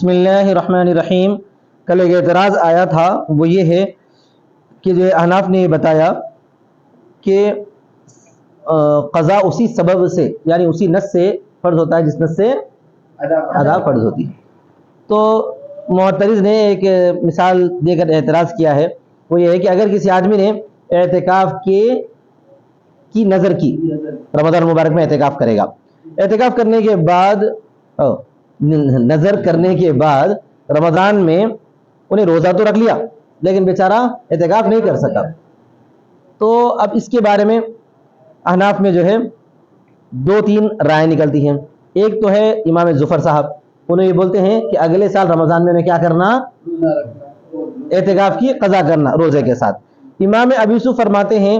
بسم اللہ الرحمن الرحیم۔ کل ایک اعتراض آیا تھا، وہ یہ ہے کہ جو احناف نے یہ بتایا کہ قضا اسی سبب سے یعنی اسی نص سے فرض ہوتا ہے جس نص سے ادا فرض ہوتی ہے۔ تو معترض نے ایک مثال دے کر اعتراض کیا ہے، وہ یہ ہے کہ اگر کسی آدمی نے اعتکاف کی نظر کی، رمضان مبارک میں اعتکاف کرے گا، اعتکاف کرنے کے بعد نظر کرنے کے بعد رمضان میں انہیں روزہ تو رکھ لیا لیکن بیچارہ اعتکاف نہیں کر سکا، تو اب اس کے بارے میں احناف میں جو ہے دو تین رائے نکلتی ہیں۔ ایک تو ہے امام ظفر صاحب، انہیں یہ بولتے ہیں کہ اگلے سال رمضان میں کیا کرنا، اعتکاف کی قضا کرنا روزے کے ساتھ۔ امام ابو یوسف فرماتے ہیں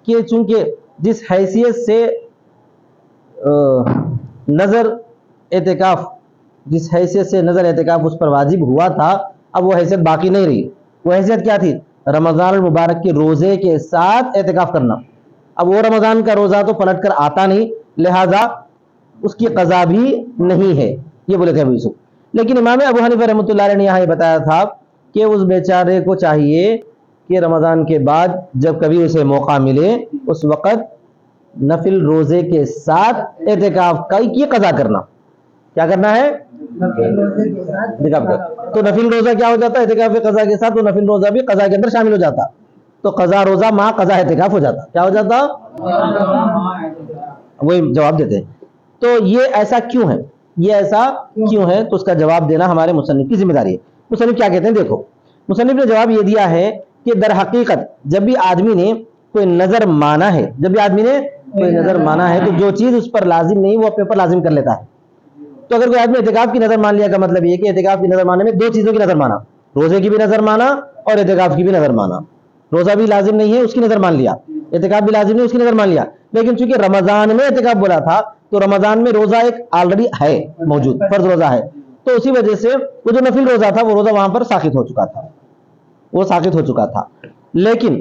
کہ چونکہ جس حیثیت سے نظر اعتکاف اس پر واجب ہوا تھا، اب وہ حیثیت باقی نہیں رہی۔ وہ حیثیت کیا تھی؟ رمضان المبارک کے روزے کے ساتھ اعتکاف کرنا۔ اب وہ رمضان کا روزہ تو پلٹ کر آتا نہیں، لہذا اس کی قضا بھی نہیں ہے، یہ بولے تھے ابو یوسف۔ لیکن امام ابو حنیفہ رحمۃ اللہ علیہ نے یہاں یہ بتایا تھا کہ اس بیچارے کو چاہیے کہ رمضان کے بعد جب کبھی اسے موقع ملے اس وقت نفل روزے کے ساتھ اعتکاف کی قضا کرنا۔ کیا کرنا ہے؟ تو نفل روزہ کیا ہو جاتا ہے اعتکاف قضا کے ساتھ؟ تو نفل روزہ بھی قضا کے اندر شامل ہو جاتا، تو قضا روزہ مع قضا اعتکاف ہو جاتا۔ کیا ہو جاتا؟ وہی جواب دیتے ہیں۔ تو یہ ایسا کیوں ہے، یہ ایسا کیوں ہے؟ تو اس کا جواب دینا ہمارے مصنف کی ذمہ داری ہے۔ مصنف کیا کہتے ہیں دیکھو، مصنف نے جواب یہ دیا ہے کہ در حقیقت جب بھی آدمی نے کوئی نظر مانا ہے، تو جو چیز اس پر لازم نہیں وہ اپنے پر لازم کر لیتا ہے۔ تو اگر کوئی آدمی اعتکاف کی نظر مان لیا کا مطلب یہ کہ اعتکاف کی نظر ماننے میں دو چیزوں کی نظر مانا، روزے کی بھی نظر مانا اور اعتکاف کی بھی نظر مانا۔ روزہ بھی لازم نہیں ہے اس کی نظر مان لیا، اعتکاف بھی لازم نہیں اس کی نظر مان لیا، لیکن چونکہ رمضان میں اعتکاف بولا تھا تو رمضان میں روزہ ایک آلریڈی ہے موجود، فرض روزہ ہے، تو اسی وجہ سے وہ جو نفل روزہ تھا وہ روزہ وہاں پر ساقط ہو چکا تھا۔ لیکن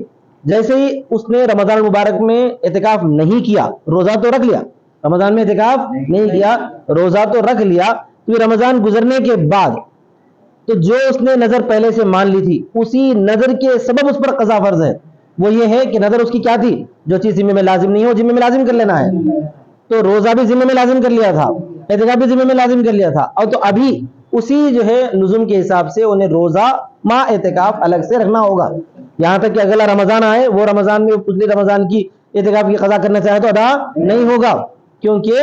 جیسے ہی اس نے رمضان المبارک میں اعتکاف نہیں کیا، روزہ تو رکھ لیا، رمضان میں اعتکاف نہیں کیا روزہ تو رکھ لیا، تو یہ رمضان گزرنے کے بعد تو جو اس نے نظر پہلے سے مان لی تھی اسی نظر کے سبب اس پر قضا فرض ہے۔ وہ یہ ہے کہ نظر اس کی کیا تھی؟ جو چیز ذمہ میں لازم نہیں ہو ذمہ میں لازم کر لینا ہے، تو روزہ بھی ذمہ میں لازم کر لیا تھا، اعتکاف بھی ذمہ میں لازم کر لیا تھا، اور تو ابھی اسی جو ہے لزوم کے حساب سے انہیں روزہ مع اعتکاف الگ سے رکھنا ہوگا، یہاں تک کہ اگلا رمضان آئے وہ رمضان میں پچھلے رمضان کی اعتکاف کی قضا کرنا چاہے تو ادا نہیں ہوگا، کیونکہ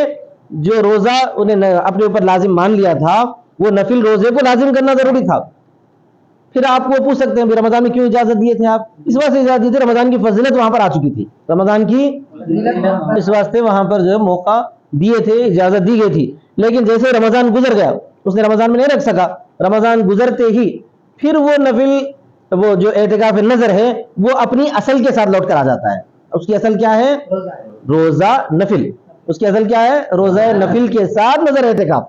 جو روزہ انہیں اپنے اوپر لازم مان لیا تھا وہ نفل روزے کو لازم کرنا ضروری تھا۔ پھر آپ کو پوچھ سکتے ہیں رمضان میں کیوں اجازت دیے تھے آپ؟ اس واسطے اجازت دی تھی، رمضان کی فضیلت وہاں پر آ چکی تھی، رمضان کی اس واسطے وہاں پر جو موقع دیے تھے، اجازت دی گئی تھی۔ لیکن جیسے رمضان گزر گیا، اس نے رمضان میں نہیں رکھ سکا، رمضان گزرتے ہی پھر وہ نفل وہ جو اعتکاف نظر ہے وہ اپنی اصل کے ساتھ لوٹ کر آ جاتا ہے۔ اس کی اصل کیا ہے؟ روزہ نفل، اس کی اصل کیا ہے؟ روزہ نفل کے ساتھ نظر اعتکاف،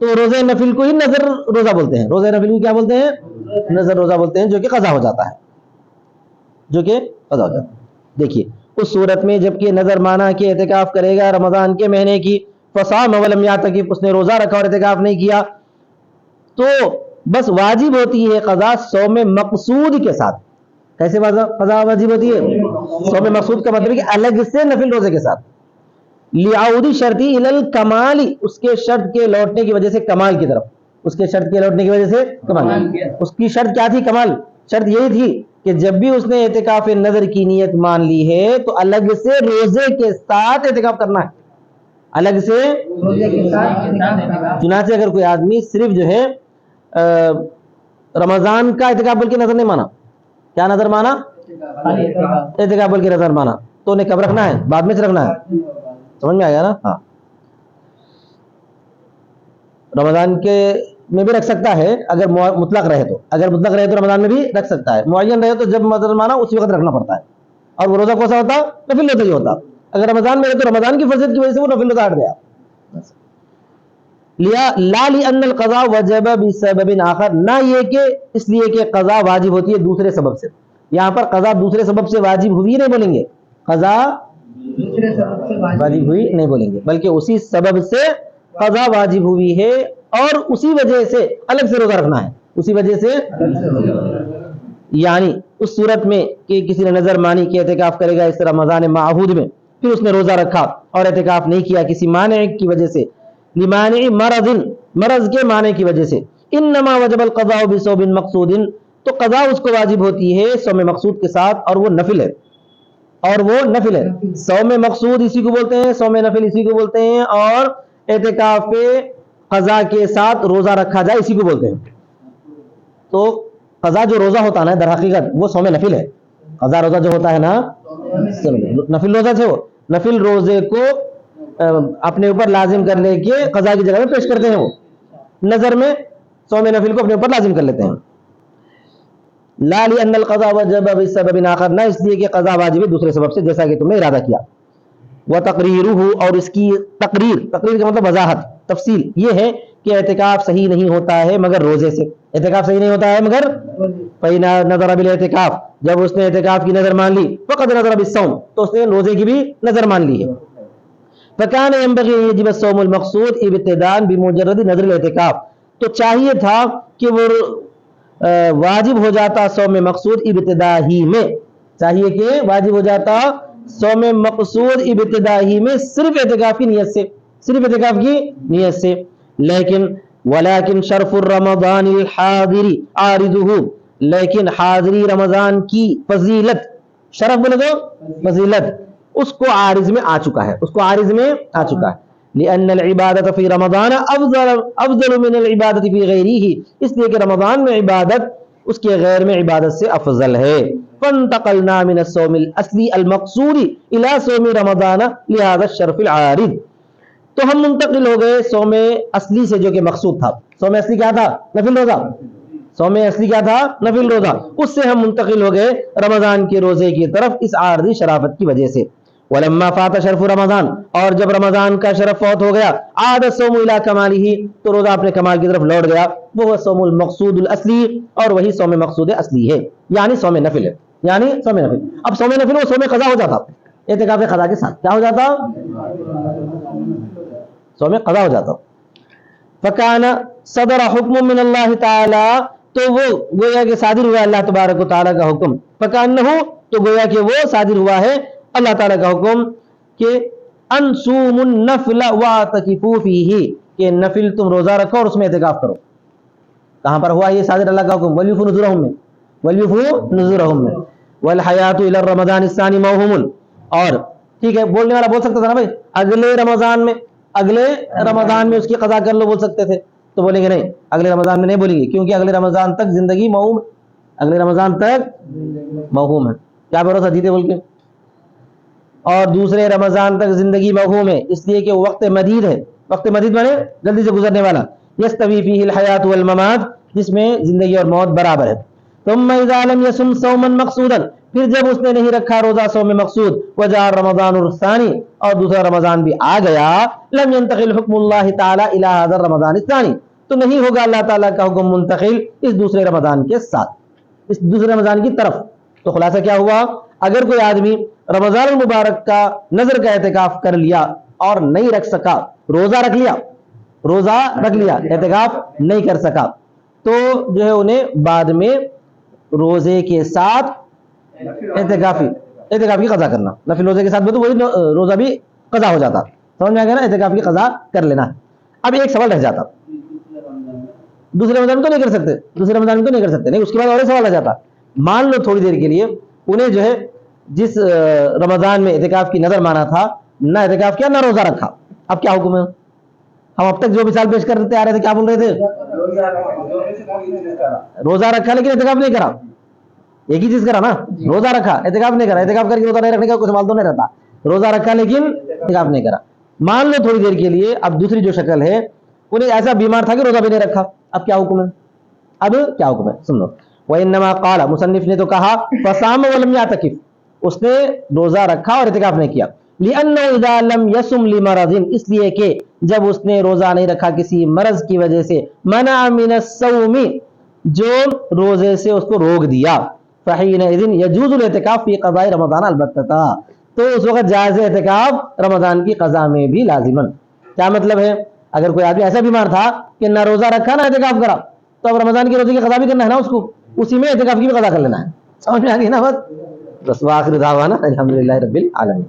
تو روزہ نفل کو ہی نظر روزہ بولتے ہیں، روزہ نفل کو کیا بولتے ہیں؟ نظر روزہ بولتے ہیں، جو کہ قضا ہو جاتا ہے، دیکھیے اس صورت میں جب کہ نظر مانا کہ اعتکاف کرے گا رمضان کے مہینے کی، فصام ولم یعتکف، اس نے روزہ رکھا اور اعتکاف نہیں کیا، تو بس واجب ہوتی ہے قضا صوم مقصود کے ساتھ۔ کیسے قضا واجب ہوتی ہے؟ صوم مقصود کا مطلب کہ الگ سے نفل روزے کے ساتھ، لیعود شرطی الی الکمال، اس کے شرط کے لوٹنے کی وجہ سے کمال کی طرف، اس کے شرط کے لوٹنے کی وجہ سے کمال۔ اس کی شرط کیا تھی؟ کمال۔ شرط یہی تھی کہ جب بھی اس نے اعتکاف نظر کی نیت مان لی ہے تو الگ سے روزے کے ساتھ اعتکاف کرنا ہے، الگ سے روزے کے ساتھ۔ چنانچہ اگر کوئی آدمی صرف جو ہے رمضان کا اعتکاف بول کے نظر نہیں مانا، کیا نظر مانا؟ اعتکاف بول کے نظر مانا، تو انہیں کب رکھنا ہے؟ بعد میں سے رکھنا ہے، سمجھ میں آیا نا؟ ہاں، رمضان کے میں بھی رکھ سکتا ہے اگر مطلق رہے تو، رمضان میں بھی رکھ سکتا ہے، معین رہے تو جب نظر مانا اسی وقت رکھنا پڑتا ہے، اور وہ روزہ کون سا ہوتا؟ نفل روزہ ہی ہوتا۔ اگر رمضان میں رہے تو رمضان کی فضیلت کی وجہ سے وہ نفل روزہ ہٹ گیا۔ لا لأن القضاء وجب بسبب آخر، نہ یہ کہ اس لیے کہ قضا واجب ہوتی ہے دوسرے سبب سے، یہاں پر قضا دوسرے سبب سے واجب ہوئی نہیں بولیں گے، قضا واجب ہوئی نہیں بولیں گے، بلکہ اسی سبب سے قضا واجب ہوئی ہے، اور اسی وجہ سے الگ سے روزہ رکھنا ہے، اسی وجہ سے، یعنی اس صورت میں کہ کسی نے نظر مانی کہ اعتکاف کرے گا اس رمضان معہود میں، پھر اس نے روزہ رکھا اور اعتکاف نہیں کیا کسی مانع کی وجہ سے، لمانع مرض، مرض کے مانع کی وجہ سے، انما وجب القضاء بصوم مقصود، تو قضا اس کو واجب ہوتی ہے صوم مقصود کے ساتھ، اور وہ نفل ہے، اور وہ نفل ہے۔ صوم مقصود اسی کو بولتے ہیں، صوم نفل اسی کو بولتے ہیں، اور اعتکاف پہ قضا کے ساتھ روزہ رکھا جائے اسی کو بولتے ہیں۔ تو قضا جو روزہ ہوتا ہے نا در حقیقت وہ صوم نفل ہے، قضا روزہ جو ہوتا ہے نا نفل روزہ سے، وہ نفل روزے کو اپنے اوپر لازم کر لے کے قضا کی جگہ میں پیش کرتے ہیں، وہ نظر میں صوم نفل کو اپنے اوپر لازم کر لیتے ہیں۔ لا لأن القضاء وجب بسبب آخر، نہ اس لیے کہ قضا واجب ہے دوسرے سبب سے، جیسا کہ تم نے ارادہ کیا۔ وتقریرہ، اور اس کی تقریر، تقریر کا مطلب وضاحت، تفصیل یہ ہے کہ اعتکاف صحیح نہیں ہوتا ہے مگر روزے سے، اعتکاف صحیح نہیں ہوتا ہے مگر فإن نظر بالاعتکاف، جب اس نے اعتکاف کی نظر مان لی، فقد نظر بالصوم، تو اس نے روزے کی بھی نظر مان لی ہے۔ فكان ينبغي ان يجب الصوم المقصود ابتداء بمجرد نظر الاعتکاف، تو چاہیے تھا کہ وہ واجب ہو جاتا صوم مقصود ابتدا ہی میں، چاہیے کہ واجب ہو جاتا صوم مقصود ابتدا ہی میں صرف اعتکاف کی نیت سے، صرف اعتکاف کی نیت سے، لیکن شرف الرمضان الحاضر عارضہ، لیکن حاضری رمضان کی فضیلت، شرف بولے تو فضیلت، اس کو عارض میں آ چکا ہے، اس کو عارض میں آ چکا ہے۔ لأن العبادة في رمضان افضل من العبادة في غیرہ، اس لیے کہ رمضان میں عبادت اس کے غیر میں عبادت سے افضل ہے۔ فانتقلنا من الصوم الاصلی المقصود الى صوم رمضان لهذا الشرف العارض، تو ہم منتقل ہو گئے صوم اصلی سے جو کہ مقصود تھا۔ صوم اصلی کیا تھا؟ نفل روزہ، صوم اصلی کیا تھا؟ نفل روزہ، اس سے ہم منتقل ہو گئے رمضان کے روزے کی طرف اس عارضی شرافت کی وجہ سے۔ ولما فات شرف رمضان، اور جب رمضان کا شرف فوت ہو گیا، عاد الصوم الى کمالہ، تو روزہ اپنے کمال کی طرف لوٹ گیا، وہ صوم المقصود الاصلی، اور وہی صوم مقصود اصلی ہے، یعنی صوم نفل ہے، یعنی صوم نفل۔ اب صوم نفل وہ صوم قضا ہو جاتا اعتکاف قضا کے ساتھ، کیا ہو جاتا؟ صوم قضا ہو جاتا۔ فکان صدر حکم من اللہ تعالی، تو وہ گویا کہ صادر ہوا اللہ تبارک و تعالی کا حکم، فکانہ، تو گویا کہ وہ صادر ہوا ہے اللہ تعالی کا حکم کہ انصوم النفل واعتکفوا فیہ، کہ نفل تم روزہ رکھو اور اس میں اعتکاف کرو۔ کہاں پر ہوا یہ صادر اللہ کا حکم؟ ولیوفوا نذورہم میں، ولیوفوا نذورہم میں، والحیات الی الرمضان الثانی موہوم، اور ٹھیک ہے بولنے والا بول سکتا تھا نا بھائی اگلے رمضان میں، اگلے رمضان میں اس کی قضا کر لو، بول سکتے تھے، تو بولیں گے نہیں اگلے رمضان میں نہیں بولیں گے، کیونکہ اگلے رمضان تک زندگی موہوم، اگلے رمضان تک موہوم ہے، کیا بھروسہ جیتے بول کے، اور دوسرے رمضان تک زندگی موہوم ہے، اس لیے کہ وقت مدید ہے، وقت مدید مانے جلدی سے گزرنے والا، یستوی فیہ الحیات والممات، جس میں زندگی اور موت برابر ہے۔ ثم اذا لم يصم صوما مقصودا، پھر جب اس نے نہیں رکھا روزہ صوم مقصود، وجاء رمضان الثانی، اور دوسرا رمضان بھی آ گیا، لم ينتقل حکم اللہ تعالی الى هذا الرمضان الثانی، تو نہیں ہوگا اللہ تعالیٰ کا حکم منتقل اس دوسرے رمضان کے ساتھ، اس دوسرے رمضان کی طرف۔ تو خلاصہ کیا ہوا؟ اگر کوئی آدمی رمضان المبارک کا نظر کا اعتکاف کر لیا اور نہیں رکھ سکا، روزہ رکھ لیا، روزہ رکھ لیا، اعتکاف نہیں کر سکا، تو جو ہے انہیں بعد میں روزے کے ساتھ اعتکاف کی قضا کرنا، نفل روزے کے ساتھ تو وہی روزہ بھی قضا ہو جاتا، سمجھ میں آ گیا نا، اعتکاف کی قضا کر لینا۔ اب ایک سوال رہ جاتا، دوسرے رمضان میں تو نہیں کر سکتے، دوسرے رمضان میں تو نہیں کر سکتے، نہیں، اس کے بعد اور ایک سوال آ جاتا، مان لو تھوڑی دیر کے لیے انہیں جو ہے جس رمضان میں اعتکاف کی نظر مانا تھا، نہ اعتکاف کیا نہ روزہ رکھا، اب کیا حکم ہے؟ ہم اب تک جو مثال پیش کرتے آ رہے تھے کیا بول رہے تھے؟ روزہ رکھا لیکن اعتکاف نہیں کرا، ایک ہی چیز کرا نا، روزہ رکھا اعتکاف نہیں کرا، اعتکاف کر کے روزہ نہیں رکھنے کا کوئی سوال تو نہیں رہتا، روزہ رکھا لیکن اعتکاف نہیں کرا۔ مان لو تھوڑی دیر کے لیے اب دوسری جو شکل ہے، انہیں ایسا بیمار تھا کہ روزہ بھی نہیں رکھا، اب کیا حکم ہے؟ اب کیا حکم ہے سن لو۔ وَإِنَّمَا قَالَ، مصنف نے تو کہا فَصَامَ وَلَمْ يَعْتَكِفْ، اس نے روزہ رکھا اور اعتکاف نہیں کیا، لِأَنَّهُ إِذَا لَمْ يَصُمْ لِمَرَضٍ، اس لیے کہ جب اس نے روزہ نہیں رکھا کسی مرض کی وجہ سے، مَنَعَ مِنَ الصَّوْمِ، جو روزے سے اس کو روک دیا، فَحِينَئِذٍ يَجُوزُ الْاعْتِكَافُ فِي قَضَاءِ رَمَضَانَ الْبَتَّةً، تو اس وقت جائز اعتکاف رمضان کی قضا میں بھی لازمن۔ کیا مطلب ہے؟ اگر کوئی آدمی ایسا بیمار تھا کہ نہ روزہ رکھا نہ اعتکاف کرا تو اب رمضان کی روزے کی قضا بھی کرنا ہے نا اس کو, اسی میں اعتکاف کی بھی قضا کر لینا ہے. سمجھ میں آ گئی نا بس. وآخر دعوانا الحمدللہ رب العالمین.